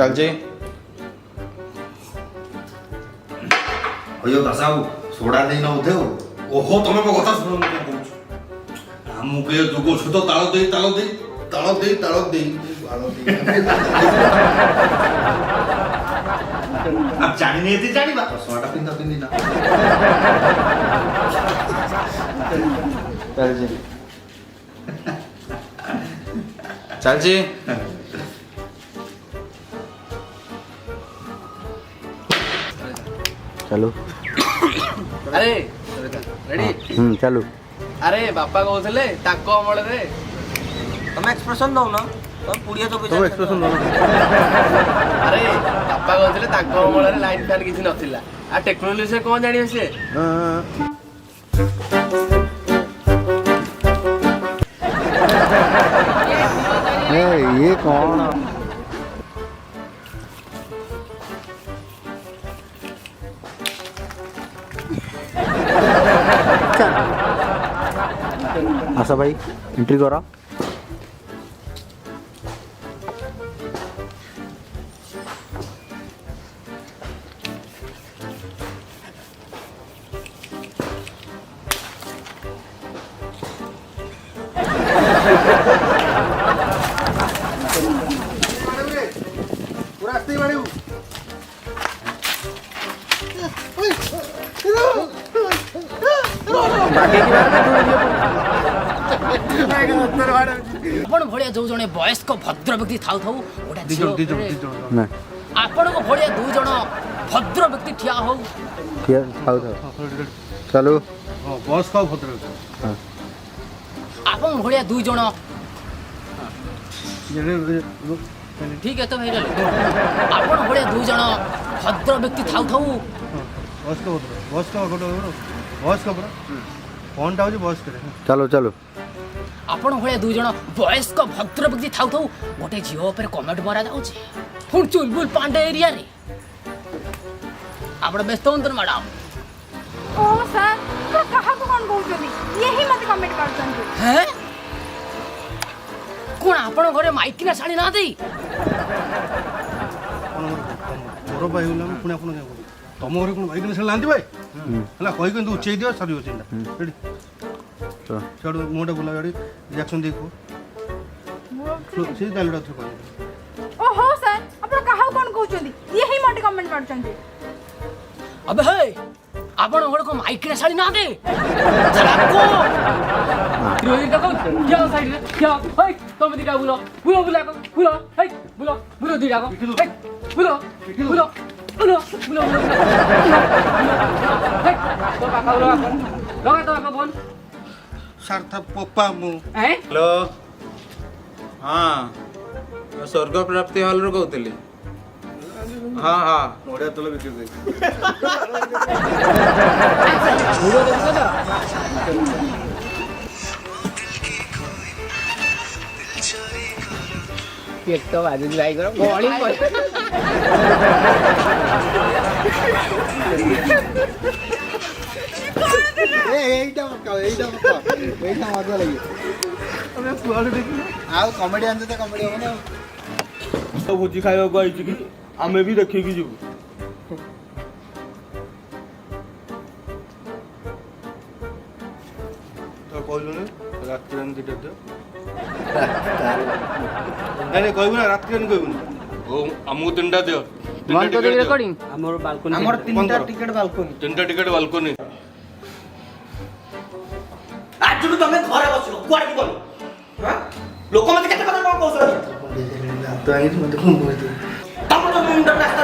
ଚାଲିଛି अयो दसाऊ सोडा देई न उठे ओहो तमे मो कथा सुनो न कहू हमु के दुगो छु तो ताळ देई अब जानी नहीं थी जानी बात सोडा पिंदा पिंदी ना ଚାଲିଛି चलो अरे रेडी चलो अरे बापा कहते ताको अमल रे तुम एक्सप्रेशन दो ना तुम पुड़िया तो तुम एक्सप्रेशन दो अरे बापा कहते ताको अमल रे लाइन फैन किसी नथिला आ टेक्नोलॉजी से कौन जानियो से ये कौन आशा भाई एंट्री करा आपण भलिया जो जने वयस्क भद्र व्यक्ति थाउ थाउ ओटा झियो आपण को भलिया दु जण भद्र व्यक्ति ठिया हो चलो बॉस का भद्र आपण भलिया दु जण ठीक है तो भाई आपण भलिया दु जण भद्र व्यक्ति थाउ थाउ बॉस का कौन टा बॉस करे चलो चलो आपण भलिया दु जण वयस्क भद्र व्यक्ति थाउ थाउ गोटे झियो ऊपर कमेंट मारा जाउची फुण चुलबुल पांडे एरिया रे आपण व्यस्त होंतन मैडम ओ सर तो कहा को कौन कहउछनी यही मत कमेंट करछन हैं कोन आपण घरे माइक ना साड़ी ना देई मोर भाई होला पुणे आपण तम घरे कोन भाई के लांदी भाई हला कहि के उच्चै दियो सरी होचिंदा रेडी चलो मोटा बुला गाड़ी रिएक्शन देखो से डालडा थु कोन ओ हो सर आपण कहा कौन कहउछनी यही मत कमेंट करछन अबे हे आपण घरे को माइक ना साड़ी ना दे चला को रोई का को क्या साइड रे क्या हे तुम दिका बुलो बुलो बुला को बुलो हे बुलो दिका को हे बुलो बुलो बुलो बुलो हे तो काका बुलो लगा तो काका बोल सार्थ पप्पा मु हैं हेलो हाँ स्वर्ग प्राप्ति हॉल रू कहूली हाँ हाँ मोड़िया तले बिकि दे वीडियो देखो तो पेट तो बाजू लाई करो गोली पर एटा मजा लगी अबे पुआड़ देखि आ कॉमेडी आनते तो कॉमेडी हो ना तो भोजी खाइबा को आइछि कि आमे भी देखि कि जीवु तो कहलु ने रात रान दिटे दे नहीं कहबु ना रात रान कहबु ओ हमु तिनटा दियो मन को रिकॉर्डिंग हमर बालकनी हमर तीनटा टिकट बालकनी आज जु तमे घरे बसिलो कुआड की बोल हां लोक मते केते कथा कोन कहउछ तो आई मत कोन बोलते तम तो मुंडा रास्ता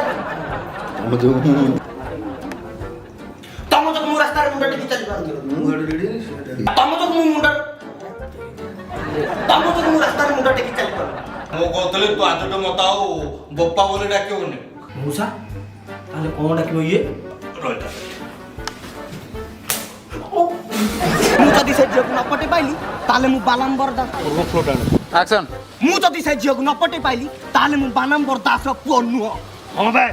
तम तो मु रास्ता रे मुंडा टिकी चली पारन मु गाड़ी रेडी तम तो मु मुंडा तम तो मु रास्ता रे मुंडा टिकी चली पारन मो कहतले तू आज तो मत आओ बप्पा बोले डाकियोनी मूसा ताले कोन डाकियो ये रहता मु जदी से जोग न पटे पाइली ताले मु बालंबर दास एक्शन मु जदी से जोग न पटे पाइली ताले मु बालंबर दास पुओ नुह हां भाई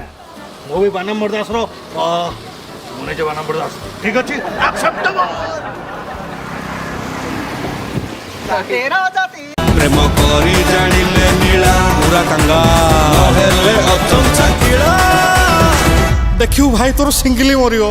मो भी बानम बरदास रो मुने जे बानम बरदास ठीक अछि एक्सेप्टेबल तेरा जाति प्रेम करी जानिले नीला पूरा कंगा हेले ଦେଖିବୁ ଭାଇ ତୋର ସିଙ୍ଗିଲି ମରିବ।